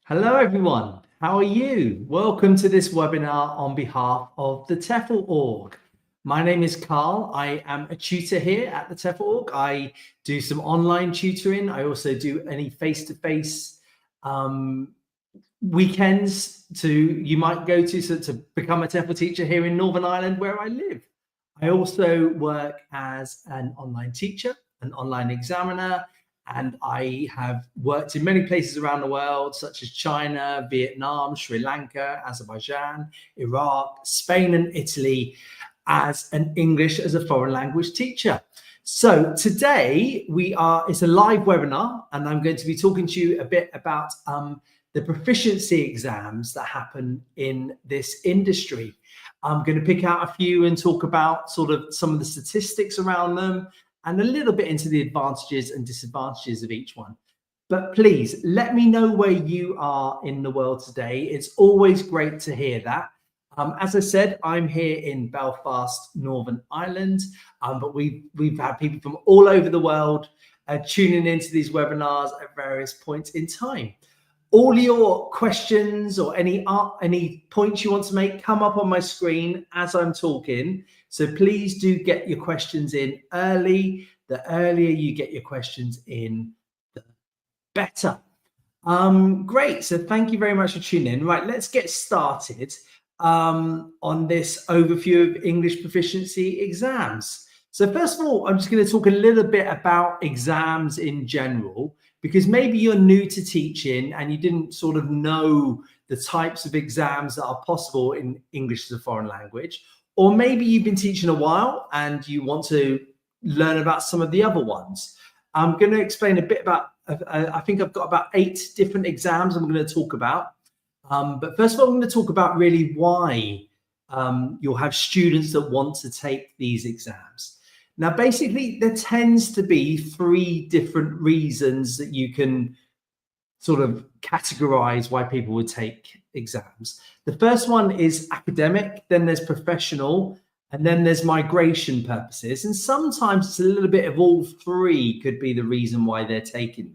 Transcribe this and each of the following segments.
Hello everyone, how are you? Welcome to this webinar on behalf of the TEFL org. My name is Carl. I am a tutor here at the TEFL org. I do some online tutoring. I also do any face-to-face weekends you might go to become a TEFL teacher here in Northern Ireland where I live. I also work as an online teacher, an online examiner, and I have worked in many places around the world, such as China, Vietnam, Sri Lanka, Azerbaijan, Iraq, Spain, and Italy as an English as a foreign language teacher. So today it's a live webinar, and I'm going to be talking to you a bit about the proficiency exams that happen in this industry. I'm going to pick out a few and talk about sort of some of the statistics around them and a little bit into the advantages and disadvantages of each one. But please let me know where you are in the world today. It's always great to hear that. As I said, I'm here in Belfast, Northern Ireland, but we've had people from all over the world tuning into these webinars at various points in time. All your questions or any points you want to make come up on my screen as I'm talking. So please do get your questions in early. The earlier you get your questions in, the better. Great. So thank you very much for tuning in. Right, let's get started on this overview of English proficiency exams. So first of all, I'm just going to talk a little bit about exams in general, because maybe you're new to teaching and you didn't sort of know the types of exams that are possible in English as a foreign language, or maybe you've been teaching a while and you want to learn about some of the other ones. I'm going to explain a bit about, I think I've got about 8 different exams I'm going to talk about. But first of all, I'm going to talk about really why you'll have students that want to take these exams. Now, basically, there tends to be 3 different reasons that you can sort of categorize why people would take exams. The first one is academic, then there's professional, and then there's migration purposes. And sometimes it's a little bit of all 3 could be the reason why they're taking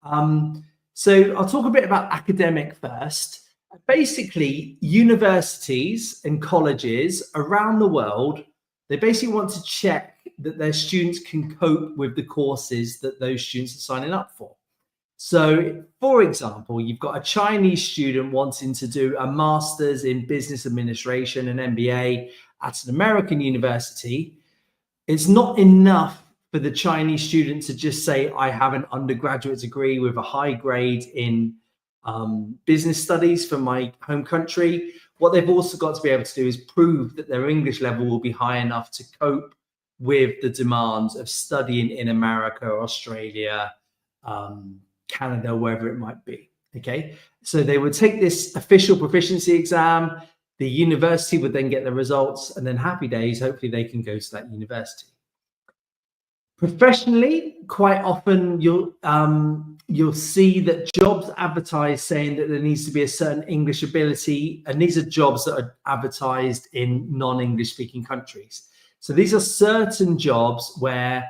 them. So I'll talk a bit about academic first. Basically, universities and colleges around the world, they basically want to check that their students can cope with the courses that those students are signing up for. So, for example, you've got a Chinese student wanting to do a master's in business administration, an MBA at an American university. It's not enough for the Chinese student to just say, I have an undergraduate degree with a high grade in business studies from my home country. What they've also got to be able to do is prove that their English level will be high enough to cope with the demands of studying in America, Australia, Canada, wherever it might be. Okay, so they would take this official proficiency exam. The university would then get the results, and then happy days, hopefully they can go to that university. Professionally, quite often you'll see that jobs advertised saying that there needs to be a certain English ability, and these are jobs that are advertised in non-English speaking countries. So these are certain jobs where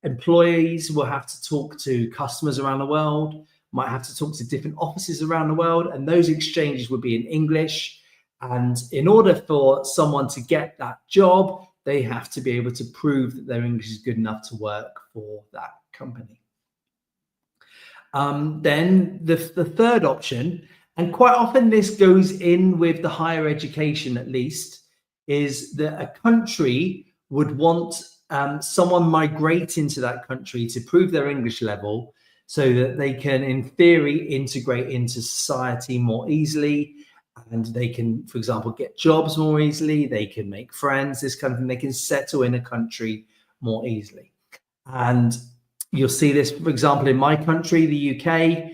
employees will have to talk to customers around the world, might have to talk to different offices around the world, and those exchanges would be in English. And in order for someone to get that job, they have to be able to prove that their English is good enough to work for that company. Then the third option, and quite often this goes in with the higher education at least, is that a country would want someone migrating to that country to prove their English level so that they can, in theory, integrate into society more easily. And they can, for example, get jobs more easily. They can make friends, this kind of thing. They can settle in a country more easily. And you'll see this, for example, in my country, the UK,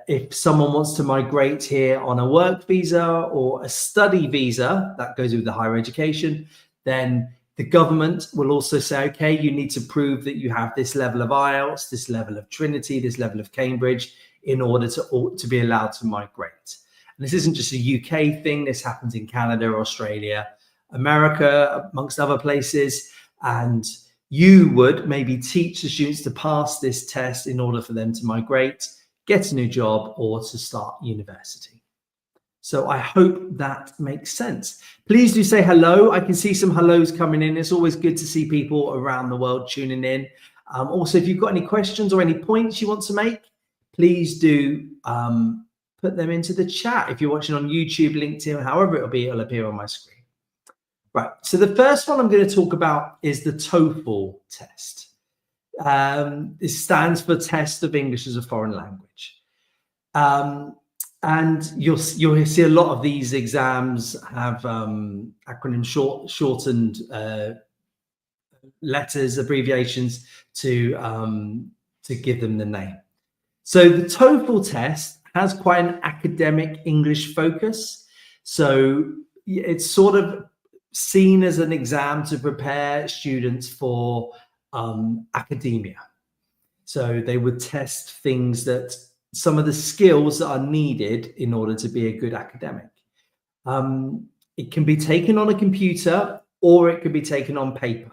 if someone wants to migrate here on a work visa or a study visa, that goes with the higher education, then the government will also say, okay, you need to prove that you have this level of IELTS, this level of Trinity, this level of Cambridge, in order to be allowed to migrate. And this isn't just a UK thing. This happens in Canada, Australia, America, amongst other places. And you would maybe teach the students to pass this test in order for them to migrate, get a new job, or to start university. So I hope that makes sense. Please do say hello. I can see some hellos coming in. It's always good to see people around the world tuning in. Also, if you've got any questions or any points you want to make, please do put them into the chat. If you're watching on YouTube, LinkedIn, however it'll appear on my screen. Right, so the first one I'm going to talk about is the TOEFL test. It stands for Test of English as a Foreign Language. And you'll see a lot of these exams have acronym shortened letters, abbreviations to give them the name. So the TOEFL test has quite an academic English focus. So it's sort of seen as an exam to prepare students for academia. So they would test things that some of the skills that are needed in order to be a good academic. It can be taken on a computer or it can be taken on paper.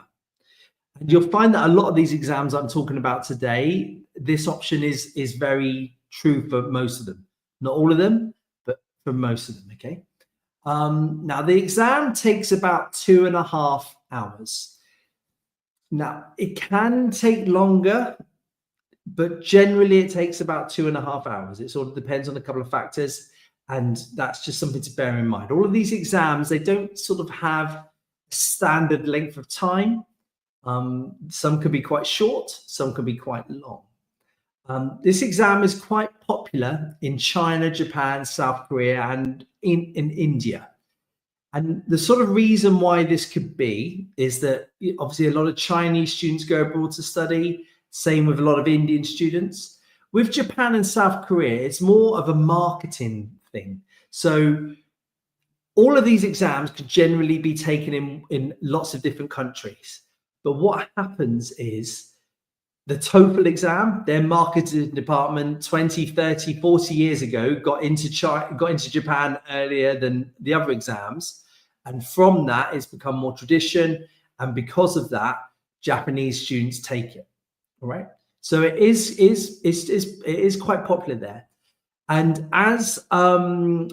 And you'll find that a lot of these exams I'm talking about today, this option is very true for most of them. Not all of them, but for most of them, okay? Now, the exam takes about 2.5 hours. Now, it can take longer, but generally it takes about 2.5 hours. It sort of depends on a couple of factors, and that's just something to bear in mind. All of these exams, they don't sort of have a standard length of time. Some could be quite short, some could be quite long. This exam is quite popular in China, Japan, South Korea, and in India. And the sort of reason why this could be is that obviously a lot of Chinese students go abroad to study, same with a lot of Indian students. With Japan and South Korea, it's more of a marketing thing. So all of these exams could generally be taken in lots of different countries. But what happens is the TOEFL exam, their marketing department 20, 30, 40 years ago got into Japan earlier than the other exams. And from that, it's become more tradition. And because of that, Japanese students take it. All right. So it is quite popular there. And as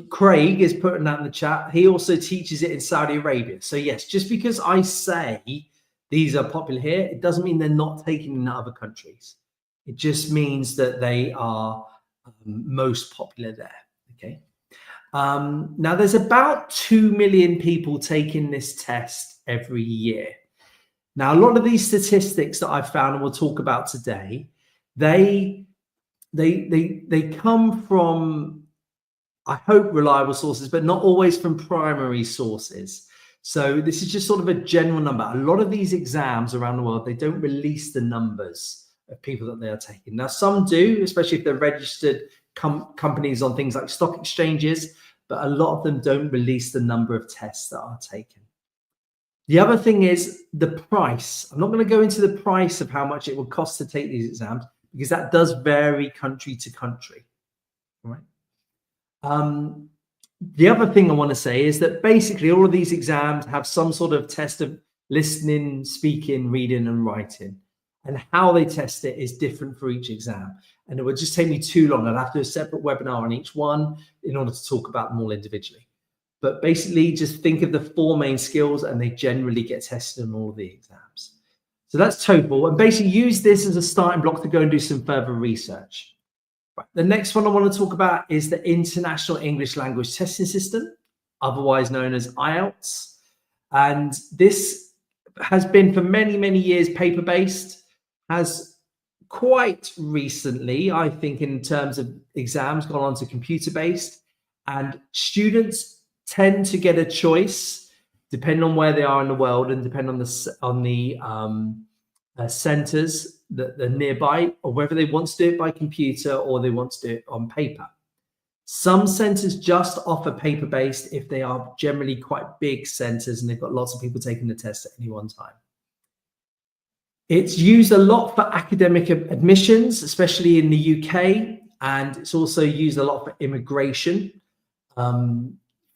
Craig is putting that in the chat, he also teaches it in Saudi Arabia. So yes, just because I say these are popular here, it doesn't mean they're not taken in other countries. It just means that they are most popular there. Okay. Now there's about 2 million people taking this test every year. Now, a lot of these statistics that I've found and we'll talk about today, they come from, I hope, reliable sources, but not always from primary sources. So this is just sort of a general number. A lot of these exams around the world, they don't release the numbers of people that they are taking. Now, some do, especially if they're registered companies on things like stock exchanges, but a lot of them don't release the number of tests that are taken. The other thing is the price. I'm not going to go into the price of how much it would cost to take these exams because that does vary country to country. All right. The other thing I want to say is that basically all of these exams have some sort of test of listening, speaking, reading, and writing. And how they test it is different for each exam. And it would just take me too long. I'd have to do a separate webinar on each one in order to talk about them all individually. But basically, just think of the 4 main skills, and they generally get tested in all of the exams. So that's TOEFL. And basically use this as a starting block to go and do some further research. Right. The next one I want to talk about is the International English Language Testing System, otherwise known as IELTS. And this has been for many, many years paper-based, has quite recently, I think, in terms of exams, gone on to computer-based. And students tend to get a choice depending on where they are in the world and depending on the centers that are nearby, or whether they want to do it by computer or they want to do it on paper. Some centers just offer paper-based if they are generally quite big centers and they've got lots of people taking the test at any one time. It's used a lot for academic admissions, especially in the UK, and it's also used a lot for immigration.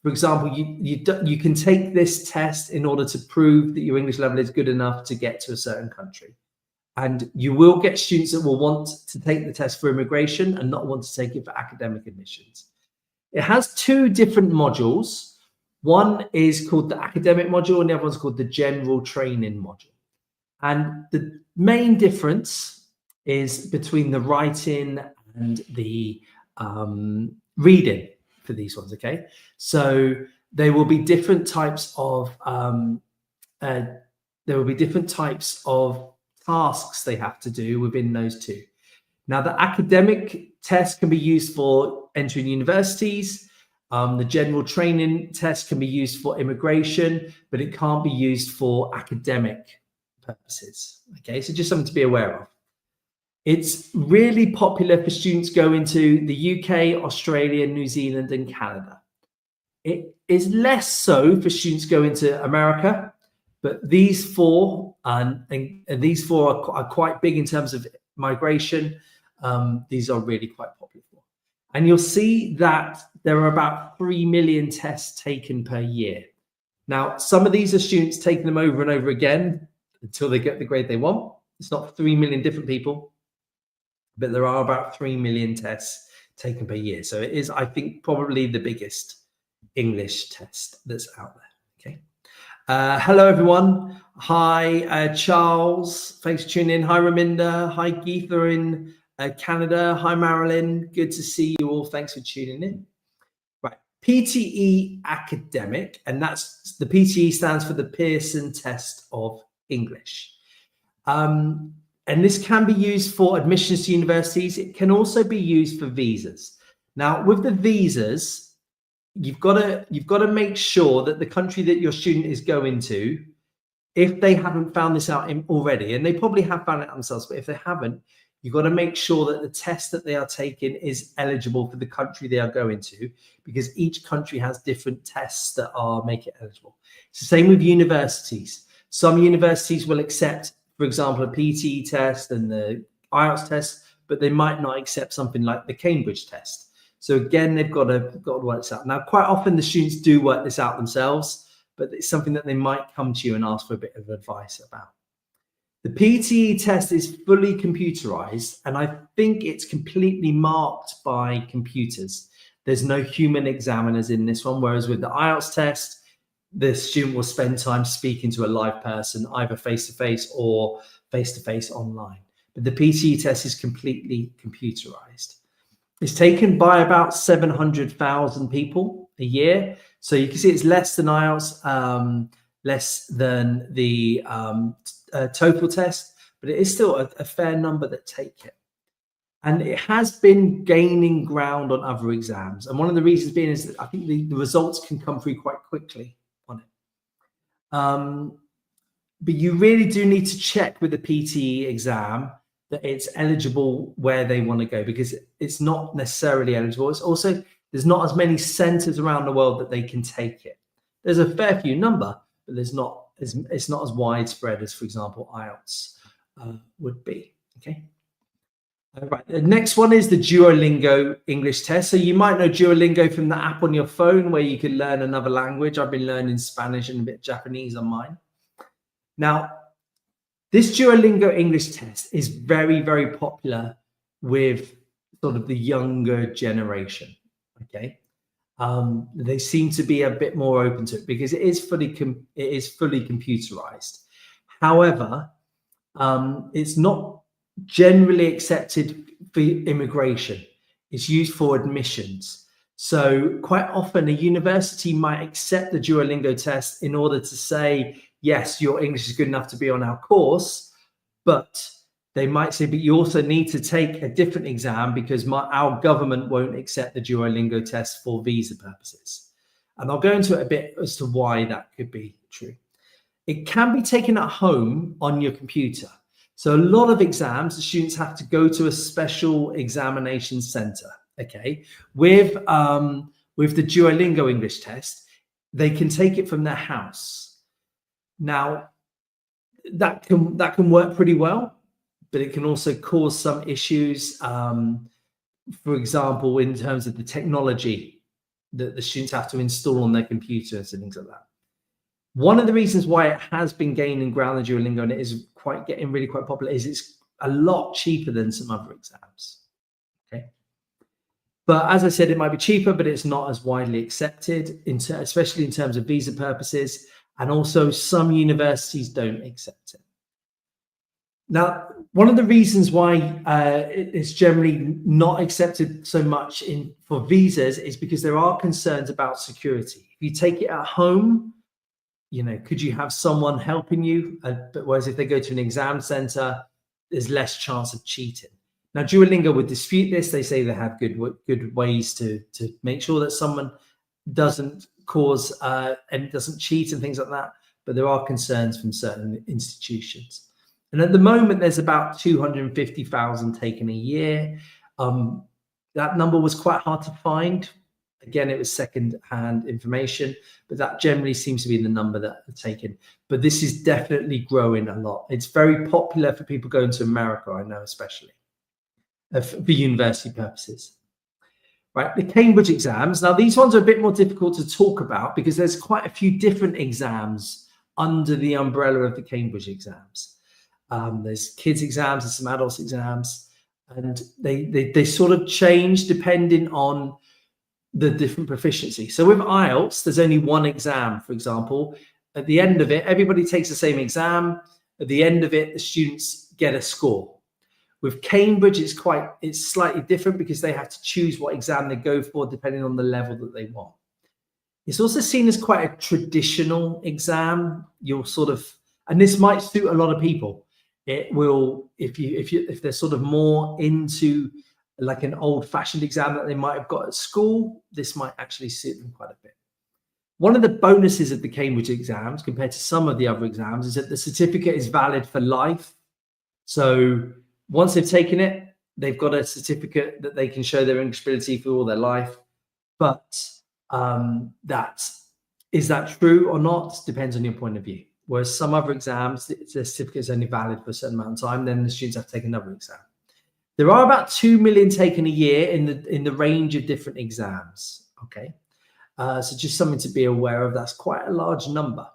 For example, you can take this test in order to prove that your English level is good enough to get to a certain country. And you will get students that will want to take the test for immigration and not want to take it for academic admissions. It has two different modules. One is called the academic module and the other one's called the general training module. And the main difference is between the writing and the reading for these ones, okay? So there will be different types of tasks they have to do within those two. Now, the academic test can be used for entering universities. The general training test can be used for immigration, but it can't be used for academic purposes. Okay, so just something to be aware of. It's really popular for students going to the UK, Australia, New Zealand, and Canada. It is less so for students going to America, but these four are quite big in terms of migration. These are really quite popular. And you'll see that there are about 3 million tests taken per year. Now, some of these are students taking them over and over again until they get the grade they want. It's not 3 million different people, but there are about 3 million tests taken per year. So it is, I think, probably the biggest English test that's out there. Okay. Hello, everyone. Hi, Charles. Thanks for tuning in. Hi, Raminda. Hi, Geetha in Canada. Hi, Marilyn. Good to see you all. Thanks for tuning in. Right. PTE Academic, and that's the PTE stands for the Pearson Test of English. And this can be used for admissions to universities. It can also be used for visas. Now, with the visas, you've got to make sure that the country that your student is going to, if they haven't found this out already, and they probably have found it out themselves, but if they haven't, you've got to make sure that the test that they are taking is eligible for the country they are going to, because each country has different tests that make it eligible. It's the same with universities. Some universities will accept, for example, a PTE test and the IELTS test, but they might not accept something like the Cambridge test. So again, they've got to work this out. Now, quite often the students do work this out themselves, but it's something that they might come to you and ask for a bit of advice about. The PTE test is fully computerized, and I think it's completely marked by computers. There's no human examiners in this one, whereas with the IELTS test, the student will spend time speaking to a live person, either face-to-face or face-to-face online. But the PTE test is completely computerized. It's taken by about 700,000 people a year. So you can see it's less than IELTS, less than the TOEFL test, but it is still a fair number that take it. And it has been gaining ground on other exams. And one of the reasons being is that I think the results can come through quite quickly on it. But you really do need to check with the PTE exam that it's eligible where they want to go, because it's not necessarily eligible. It's also, there's not as many centers around the world that they can take it. There's a fair few number, but it's not as widespread as, for example, IELTS would be. Okay. All right. The next one is the DuoLingo English Test. So you might know DuoLingo from the app on your phone where you can learn another language. I've been learning Spanish and a bit of Japanese on mine. Now, this DuoLingo English Test is very, very popular with sort of the younger generation. Okay. They seem to be a bit more open to it because it is fully computerized. However, it's not generally accepted for immigration. It's used for admissions. So quite often a university might accept the DuoLingo test in order to say, yes, your English is good enough to be on our course, but they might say, but you also need to take a different exam because our government won't accept the DuoLingo test for visa purposes. And I'll go into it a bit as to why that could be true. It can be taken at home on your computer. So a lot of exams, the students have to go to a special examination center. Okay, with the DuoLingo English test, they can take it from their house. Now, that can work pretty well, but it can also cause some issues. For example, in terms of the technology that the students have to install on their computers and things like that. One of the reasons why it has been gaining ground in Duolingo and it is getting really quite popular is it's a lot cheaper than some other exams. Okay. But as I said, it might be cheaper, but it's not as widely accepted, especially in terms of visa purposes. And also some universities don't accept it. Now, one of the reasons why it's generally not accepted so much for visas is because there are concerns about security. If you take it at home, could you have someone helping you? Whereas if they go to an exam center, there's less chance of cheating. Now, Duolingo would dispute this. They say they have good ways to make sure that someone doesn't cause and doesn't cheat and things like that. But there are concerns from certain institutions. And at the moment, there's about 250,000 taken a year. That number was quite hard to find. Again, it was second-hand information, but that generally seems to be the number that are taken. But this is definitely growing a lot. It's very popular for people going to America, I know, especially for university purposes. Right, the Cambridge exams. Now, these ones are a bit more difficult to talk about because there's quite a few different exams under the umbrella of the Cambridge exams. There's kids exams and some adults exams, and they sort of change depending on the different proficiency. So with IELTS, there's only one exam, for example. At the end of it, everybody takes the same exam. At the end of it, the students get a score. With Cambridge, it's slightly different because they have to choose what exam they go for depending on the level that they want. It's also seen as quite a traditional exam. And this might suit a lot of people. It will, if they're sort of more into like an old-fashioned exam that they might have got at school, this might actually suit them quite a bit. One of the bonuses of the Cambridge exams compared to some of the other exams is that the certificate is valid for life. So once they've taken it, they've got a certificate that they can show their English ability for all their life. But is that true or not? Depends on your point of view. Whereas some other exams, the certificate is only valid for a certain amount of time, then the students have to take another exam. There are about 2 million taken a year in the range of different exams. Okay, so just something to be aware of. That's quite a large number.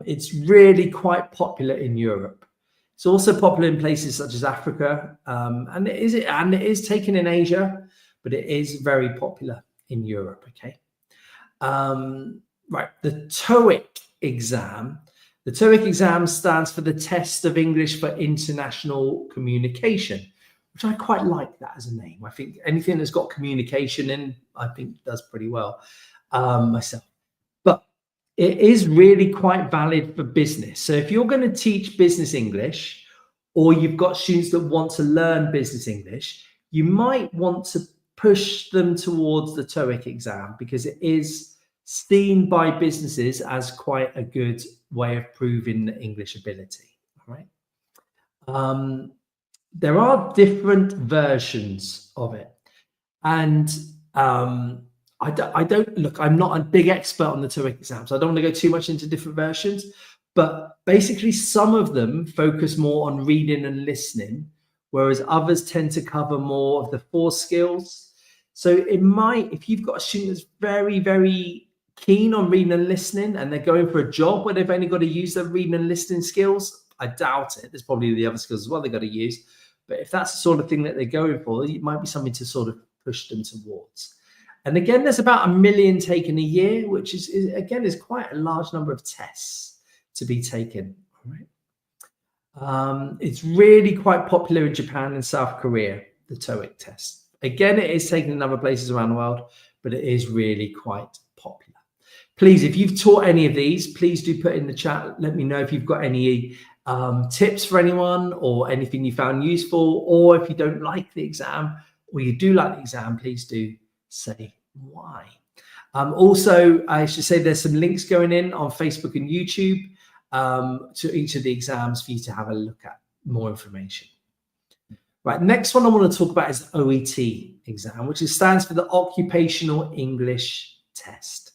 It's really quite popular in Europe. It's also popular in places such as Africa, and it is taken in Asia, but it is very popular in Europe. Okay, right. The TOEIC exam. The TOEIC exam stands for the Test of English for International Communication, which I quite like that as a name. I think anything that's got communication in, I think does pretty well myself. But it is really quite valid for business. So if you're going to teach business English, or you've got students that want to learn business English, you might want to push them towards the TOEIC exam because it is seen by businesses as quite a good way of proving the English ability. All right. There are different versions of it, and I don't look. I'm not a big expert on the TOEIC exam, so I don't want to go too much into different versions. But basically, some of them focus more on reading and listening, whereas others tend to cover more of the 4 skills. So it might, if you've got a student that's very, very keen on reading and listening, and they're going for a job where they've only got to use their reading and listening skills, I doubt it. There's probably the other skills as well they've got to use. But if that's the sort of thing that they're going for, it might be something to sort of push them towards. And again, there's about 1 million taken a year, which is quite a large number of tests to be taken. All right. It's really quite popular in Japan and South Korea, the TOEIC test. Again, it is taken in other places around the world, but it is really quite popular. Please, if you've taught any of these, please do put in the chat. Let me know if you've got any tips for anyone or anything you found useful, or if you don't like the exam or you do like the exam, please do say why. Also, I should say there's some links going in on Facebook and YouTube to each of the exams for you to have a look at more information. Right, next one I want to talk about is the OET exam, which stands for the Occupational English Test.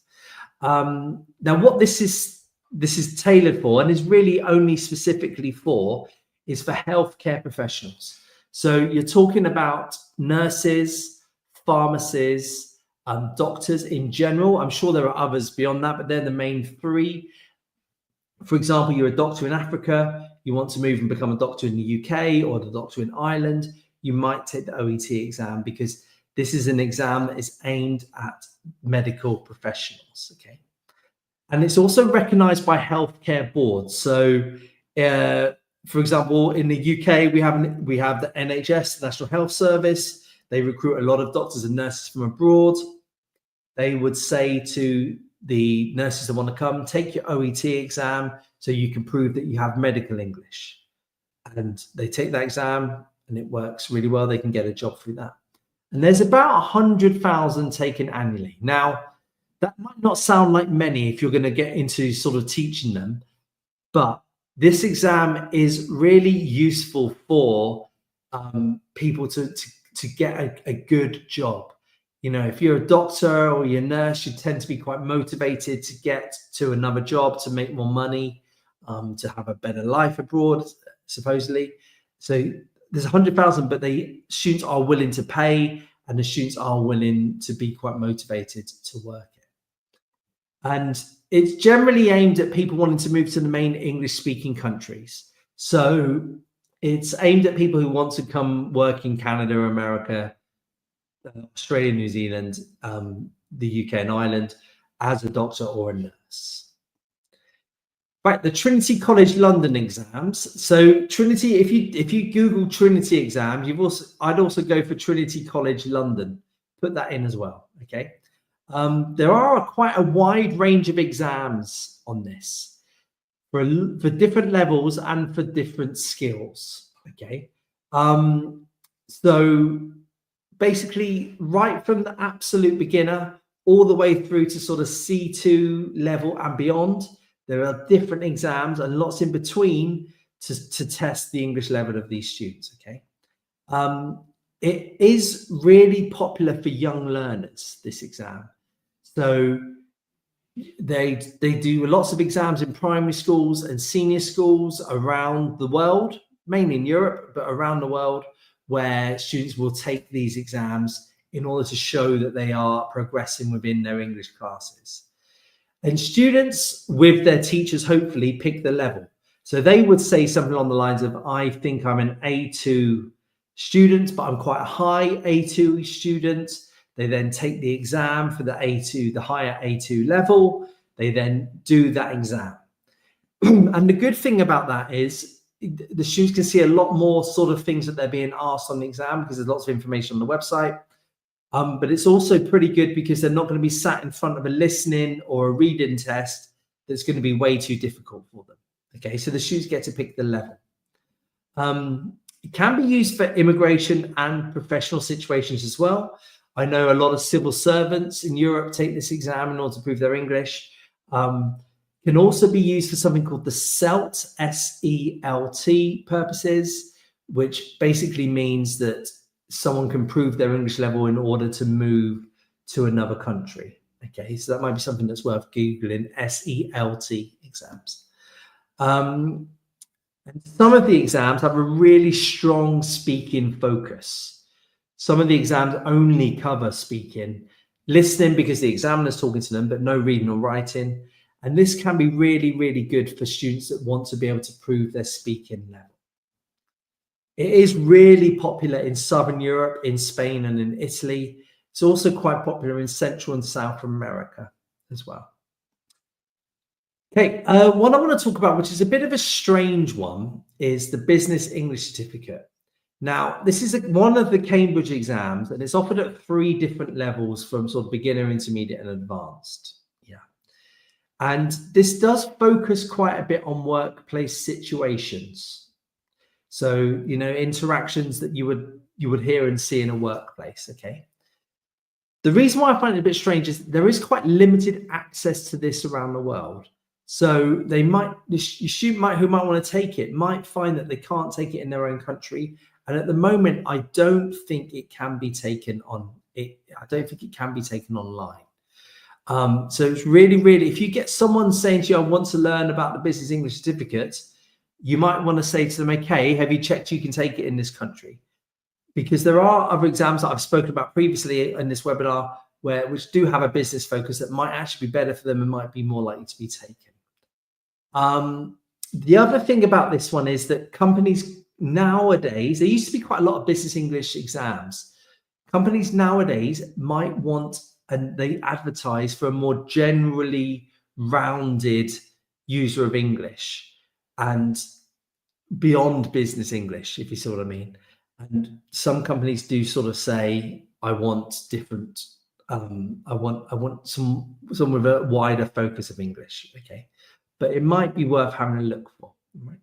Now, what this is tailored for, and is really only specifically for, is for healthcare professionals. So you're talking about nurses, pharmacists, doctors in general. I'm sure there are others beyond that, but they're the main 3. For example, you're a doctor in Africa, you want to move and become a doctor in the UK or the doctor in Ireland, you might take the OET exam because this is an exam that is aimed at medical professionals, okay? And it's also recognized by healthcare boards. So, for example, in the UK, we have the NHS, National Health Service. They recruit a lot of doctors and nurses from abroad. They would say to the nurses that want to come, take your OET exam so you can prove that you have medical English. And they take that exam and it works really well. They can get a job through that. And there's about 100,000 taken annually. Now, that might not sound like many if you're going to get into sort of teaching them, but this exam is really useful for people to get a good job. You know, if you're a doctor or you're a nurse, you tend to be quite motivated to get to another job, to make more money, to have a better life abroad, supposedly. So there's 100,000, but the students are willing to pay and the students are willing to be quite motivated to work it. And it's generally aimed at people wanting to move to the main English-speaking countries. So it's aimed at people who want to come work in Canada, America, Australia, New Zealand, the UK and Ireland as a doctor or a nurse. Right, the Trinity College London exams. So Trinity, if you Google Trinity exams, I'd also go for Trinity College London. Put that in as well. Okay. There are quite a wide range of exams on this for different levels and for different skills. Okay. So basically, right from the absolute beginner all the way through to sort of C2 level and beyond, there are different exams and lots in between to test the English level of these students. Okay. It is really popular for young learners, this exam. So they do lots of exams in primary schools and senior schools around the world, mainly in Europe, but around the world, where students will take these exams in order to show that they are progressing within their English classes. And students with their teachers hopefully pick the level. So they would say something along the lines of, I think I'm an A2 student, but I'm quite a high A2 student. They then take the exam for the A2, the higher A2 level. They then do that exam. And the good thing about that is the students can see a lot more sort of things that they're being asked on the exam because there's lots of information on the website. But it's also pretty good because they're not going to be sat in front of a listening or a reading test that's going to be way too difficult for them. Okay, so the students get to pick the level. It can be used for immigration and professional situations as well. I know a lot of civil servants in Europe take this exam in order to prove their English. Can also be used for something called the SELT, S-E-L-T purposes, which basically means that someone can prove their English level in order to move to another country. Okay, so that might be something that's worth Googling, S-E-L-T exams. And some of the exams have a really strong speaking focus. Some of the exams only cover speaking, listening because the examiner's talking to them, but no reading or writing. And this can be really, really good for students that want to be able to prove their speaking level. It is really popular in Southern Europe, in Spain and in Italy. It's also quite popular in Central and South America as well. Okay, what I want to talk about, which is a bit of a strange one, is the Business English Certificate. Now, this is one of the Cambridge exams, and it's offered at 3 different levels from sort of beginner, intermediate, and advanced. Yeah. And this does focus quite a bit on workplace situations. So, you know, interactions that you would hear and see in a workplace, okay? The reason why I find it a bit strange is there is quite limited access to this around the world. So the student who might want to take it might find that they can't take it in their own country. And at the moment, I don't think it can be taken on it. I don't think it can be taken online. So it's really, really, if you get someone saying to you, I want to learn about the Business English Certificate, you might want to say to them, okay, have you checked you can take it in this country? Because there are other exams that I've spoken about previously in this webinar which do have a business focus that might actually be better for them and might be more likely to be taken. The other thing about this one is that companies nowadays, there used to be quite a lot of business English exams. Companies nowadays might want, and they advertise for a more generally rounded user of English and beyond business English, if you see what I mean. And some companies do sort of say, I want different, I want some with a wider focus of English. Okay. But it might be worth having a look for. Right?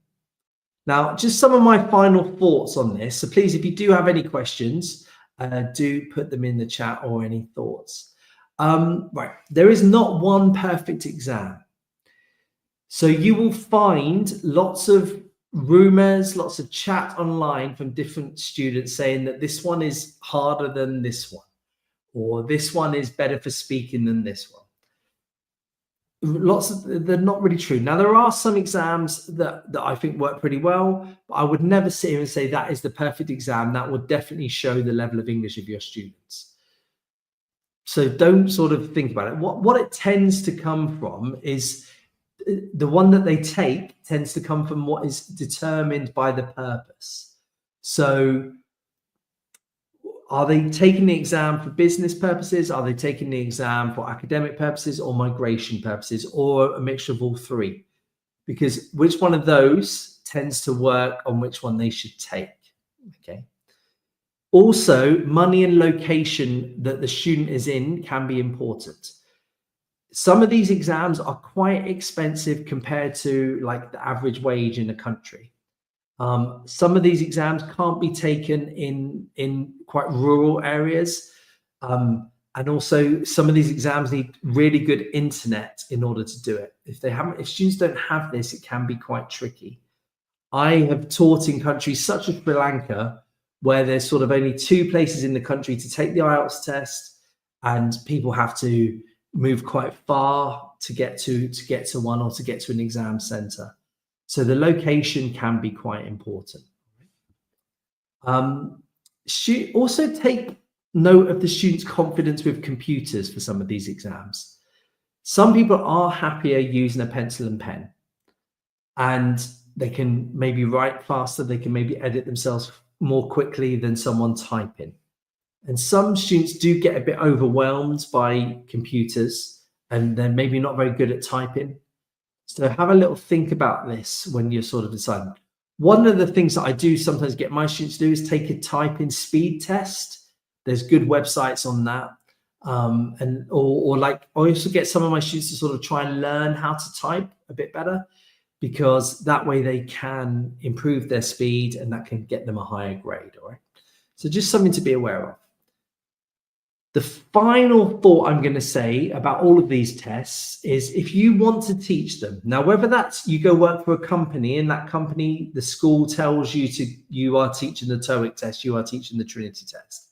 Now, just some of my final thoughts on this. So please, if you do have any questions, do put them in the chat or any thoughts. Right, there is not one perfect exam. So you will find lots of rumors, lots of chat online from different students saying that this one is harder than this one, or this one is better for speaking than this one. They're not really true. Now, there are some exams that I think work pretty well, but I would never sit here and say that is the perfect exam. That would definitely show the level of English of your students. So don't sort of think about it. What it tends to come from is the one that they take tends to come from what is determined by the purpose. So are they taking the exam for business purposes? Are they taking the exam for academic purposes or migration purposes, or a mixture of all three? Because which one of those tends to work on which one they should take. Okay. Also, money and location that the student is in can be important. Some of these exams are quite expensive compared to like the average wage in a country. Some of these exams can't be taken in quite rural areas. And also some of these exams need really good internet in order to do it. If students don't have this, it can be quite tricky. I have taught in countries such as Sri Lanka, where there's sort of only 2 places in the country to take the IELTS test, and people have to move quite far to get to one, or to get to an exam center. So the location can be quite important. Also take note of the student's confidence with computers for some of these exams. Some people are happier using a pencil and pen, and they can maybe write faster, they can maybe edit themselves more quickly than someone typing. And some students do get a bit overwhelmed by computers, and they're maybe not very good at typing. So have a little think about this when you're sort of deciding. One of the things that I do sometimes get my students to do is take a typing speed test. There's good websites on that. Or I also get some of my students to sort of try and learn how to type a bit better, because that way they can improve their speed and that can get them a higher grade. All right. So just something to be aware of. The final thought I'm going to say about all of these tests is, if you want to teach them, now whether that's you go work for a company, and that company, the school tells you are teaching the TOEIC test, you are teaching the Trinity test,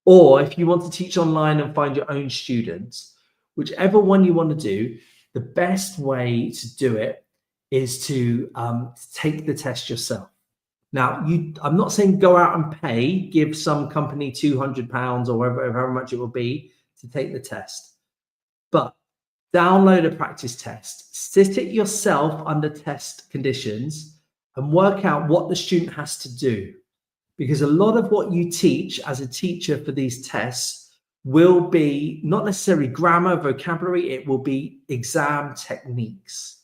or if you want to teach online and find your own students, whichever one you want to do, the best way to do it is to take the test yourself. Now, I'm not saying go out and pay, give some company £200 or however much it will be to take the test, but download a practice test, sit it yourself under test conditions, and work out what the student has to do. Because a lot of what you teach as a teacher for these tests will be not necessarily grammar, vocabulary, it will be exam techniques.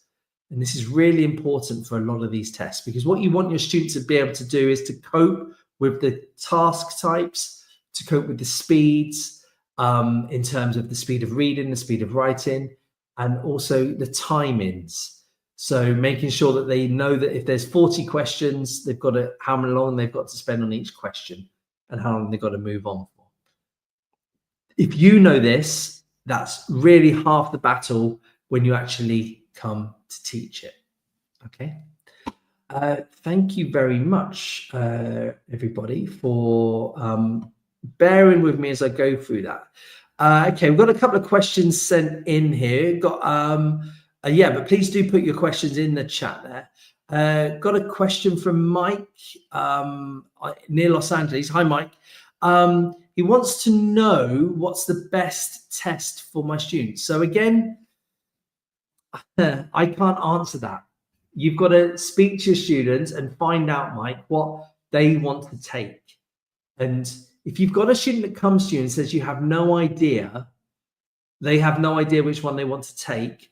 And this is really important for a lot of these tests, because what you want your students to be able to do is to cope with the task types, to cope with the speeds, in terms of the speed of reading, the speed of writing, and also the timings. So making sure that they know that if there's 40 questions, they've got to, how long they've got to spend on each question and how long they've got to move on for. If you know this, that's really half the battle when you actually come to teach it. Okay. Thank you very much, everybody, for bearing with me as I go through that. Okay, we've got a couple of questions sent in here. Yeah, but please do put your questions in the chat there. Got a question from Mike near Los Angeles. Hi, Mike. He wants to know what's the best test for my students. So again, I can't answer that. you've got to speak to your students and find out, Mike, what they want to take. And if you've got a student that comes to you and says you have no idea, they have no idea which one they want to take,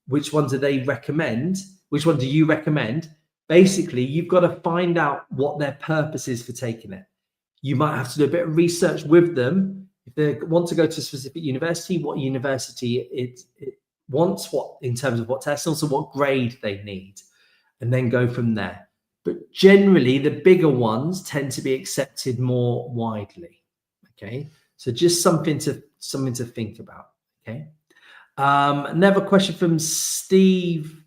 which one do they recommend, which one do you recommend? Basically, you've got to find out what their purpose is for taking it. You might have to do a bit of research with them. If they want to go to a specific university, what university it wants, what in terms of what tests, also what grade they need, and then go from there. But generally, the bigger ones tend to be accepted more widely. Okay, so just something to think about. Okay, another question from Steve.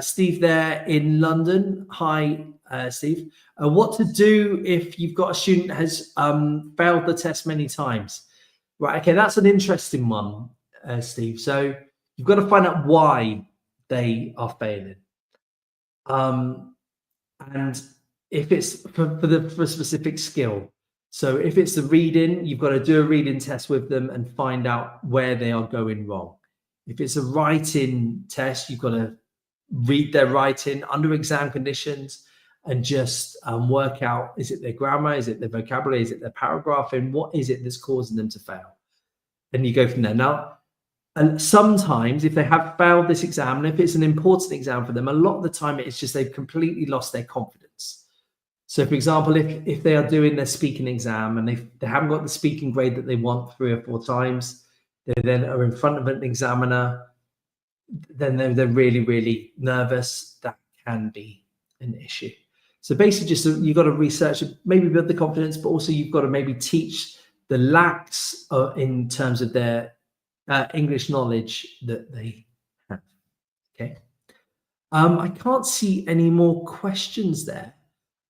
Steve there in London. Hi, Steve. What to do if you've got a student that has failed the test many times? Right. Okay, that's an interesting one, Steve. So you've got to find out why they are failing. And if it's for a specific skill. So if it's the reading, you've got to do a reading test with them and find out where they are going wrong. If it's a writing test, you've got to read their writing under exam conditions and just work out, is it their grammar, is it their vocabulary, is it their paragraphing, what is it that's causing them to fail? And you go from there. Now, and sometimes if they have failed this exam, and if it's an important exam for them, a lot of the time it's just they've completely lost their confidence. So for example, if they are doing their speaking exam and they haven't got the speaking grade that they want 3 or 4 times, they then are in front of an examiner, then they're really, really nervous. That can be an issue. So basically just you've got to research, maybe build the confidence, but also you've got to maybe teach the lacks in terms of their English knowledge that they have. Okay. I can't see any more questions there.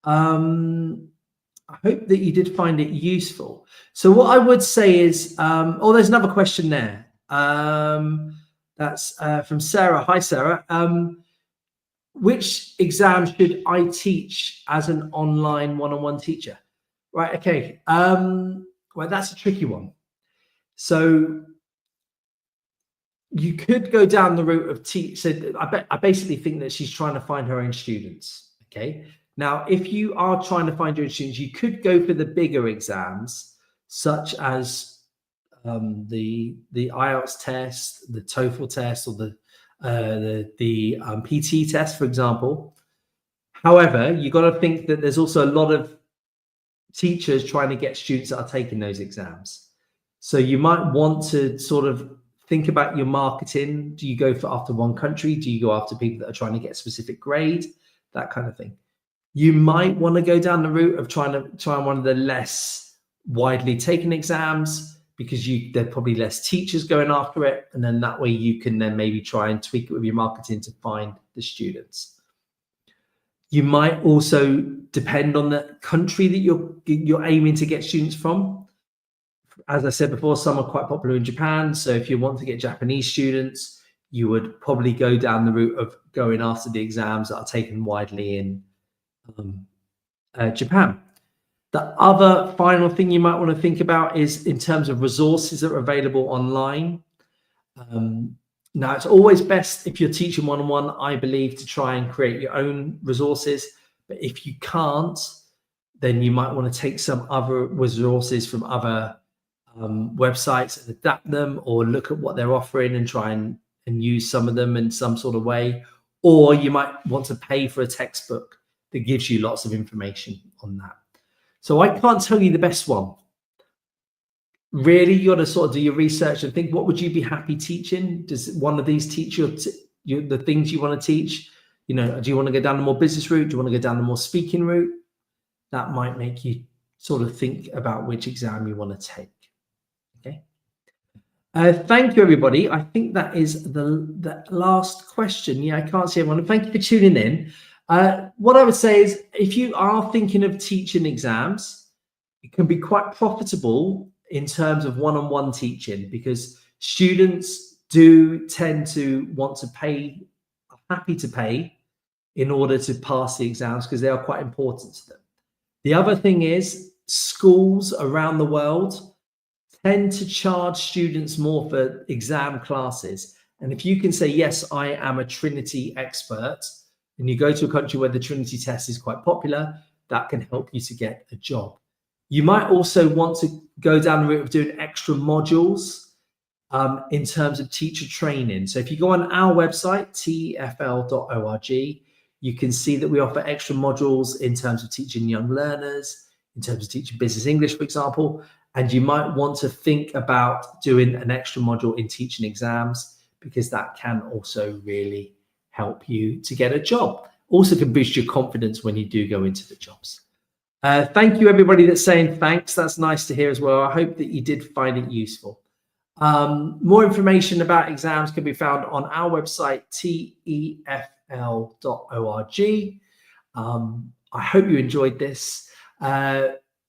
I hope that you did find it useful. So what I would say is, oh, there's another question there. That's from Sarah. Hi, Sarah. Which exam should I teach as an online one-on-one teacher? Right. Okay. Well, that's a tricky one. So you could go down the route of so I basically think that she's trying to find her own students. Okay. Now, if you are trying to find your own students, you could go for the bigger exams, such as the IELTS test, the TOEFL test, or the PT test, for example. However, you've got to think that there's also a lot of teachers trying to get students that are taking those exams. So you might want to sort of think about your marketing. Do you go for after one country? Do you go after people that are trying to get a specific grade? That kind of thing. You might want to go down the route of trying one of the less widely taken exams, because there are probably less teachers going after it. And then that way you can then maybe try and tweak it with your marketing to find the students. You might also depend on the country that you're aiming to get students from. As I said before, some are quite popular in Japan. So if you want to get Japanese students, you would probably go down the route of going after the exams that are taken widely in Japan. The other final thing you might want to think about is in terms of resources that are available online. Now, it's always best if you're teaching one-on-one, I believe, to try and create your own resources. But if you can't, then you might want to take some other resources from other websites and adapt them, or look at what they're offering and try and use some of them in some sort of way. Or you might want to pay for a textbook that gives you lots of information on that. So I can't tell you the best one. Really, you got to sort of do your research and think, what would you be happy teaching? Does one of these teach the things you want to teach? You know, do you want to go down the more business route? Do you want to go down the more speaking route? That might make you sort of think about which exam you want to take. Okay. Thank you, everybody. I think that is the last question. Yeah, I can't see everyone. Thank you for tuning in. What I would say is, if you are thinking of teaching exams, it can be quite profitable in terms of one-on-one teaching, because students do tend to want to pay, are happy to pay in order to pass the exams, because they are quite important to them. The other thing is, schools around the world tend to charge students more for exam classes. And if you can say, yes, I am a Trinity expert, and you go to a country where the Trinity test is quite popular, that can help you to get a job. You might also want to go down the route of doing extra modules in terms of teacher training. So if you go on our website, TEFL.org, you can see that we offer extra modules in terms of teaching young learners, in terms of teaching business English, for example, and you might want to think about doing an extra module in teaching exams, because that can also really help you to get a job. Also can boost your confidence when you do go into the jobs. Thank you, everybody that's saying thanks. That's nice to hear as well. I hope that you did find it useful. More information about exams can be found on our website, TEFL.org. I hope you enjoyed this.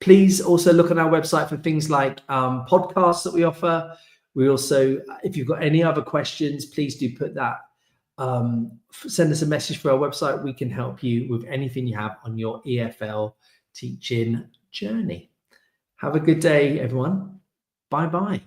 Please also look at our website for things like podcasts that we offer. We also, if you've got any other questions, please do put that, send us a message for our website. We can help you with anything you have on your EFL teaching journey. Have a good day, everyone. Bye-bye.